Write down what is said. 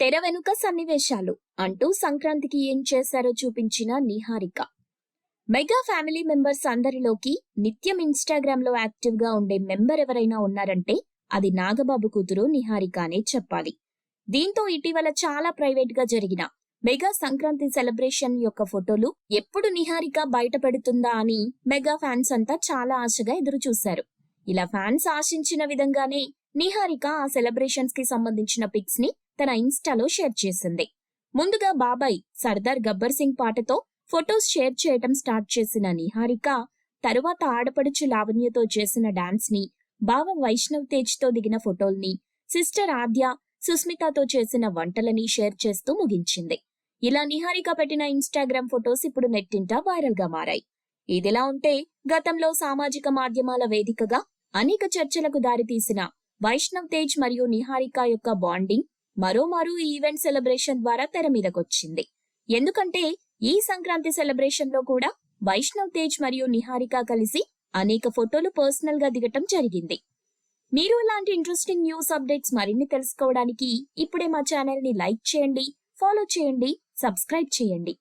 తెర వెనుక సన్నివేశాలు అంటూ సంక్రాంతికి ఏం చేశారో చూపించిన నిహారిక. మెగా ఫ్యామిలీ మెంబర్స్ అందరిలోకి నిత్యం ఇన్స్టాగ్రామ్ లో యాక్టివ్ గా ఉండే మెంబర్ ఎవరైనా ఉన్నారంటే అది నాగబాబు కూతురు నిహారిక అనే చెప్పాలి. దీంతో ఇటీవల చాలా ప్రైవేట్ గా జరిగిన మెగా సంక్రాంతి సెలబ్రేషన్ యొక్క ఫోటోలు ఎప్పుడు నిహారిక బయట పెడుతుందా అని మెగా ఫ్యాన్స్ అంతా చాలా ఆశగా ఎదురు చూశారు. ఇలా ఫ్యాన్స్ ఆశించిన విధంగానే నిహారిక ఆ సెలబ్రేషన్స్ కి సంబంధించిన పిక్స్ ని తన ఇన్స్టాలో షేర్ చేసింది. ముందుగా బాబాయ్ సర్దార్ గబ్బర్ సింగ్ పాటతో ఫొటోస్ షేర్ చేయటం స్టార్ట్ చేసిన నిహారిక తరువాత ఆడపడుచు లావణ్యతో చేసిన డాన్స్ ని, బావ వైష్ణవ్ తేజ్ తో దిగిన ఫోటోల్ని, సిస్టర్ ఆద్య సుస్మితతో చేసిన వంటలని షేర్ చేస్తూ ముగించింది. ఇలా నిహారిక పెట్టిన ఇన్స్టాగ్రామ్ ఫొటోస్ ఇప్పుడు నెట్టింట వైరల్ గా మారాయి. ఇదిలా ఉంటే గతంలో సామాజిక మాధ్యమాల వేదికగా అనేక చర్చలకు దారితీసిన వైష్ణవ్ తేజ్ మరియు నిహారిక యొక్క బాండింగ్ మరోమారు ఈ ఈవెంట్ సెలబ్రేషన్ ద్వారా తెర మీదకొచ్చింది. ఎందుకంటే ఈ సంక్రాంతి సెలబ్రేషన్ లో కూడా వైష్ణవ్ తేజ్ మరియు నిహారిక కలిసి అనేక ఫోటోలు పర్సనల్ గా దిగటం జరిగింది. మీరు ఇలాంటి ఇంట్రెస్టింగ్ న్యూస్ అప్డేట్స్ మరిన్ని తెలుసుకోవడానికి ఇప్పుడే మా ఛానల్ ని లైక్ చేయండి, ఫాలో చేయండి, సబ్స్క్రైబ్ చేయండి.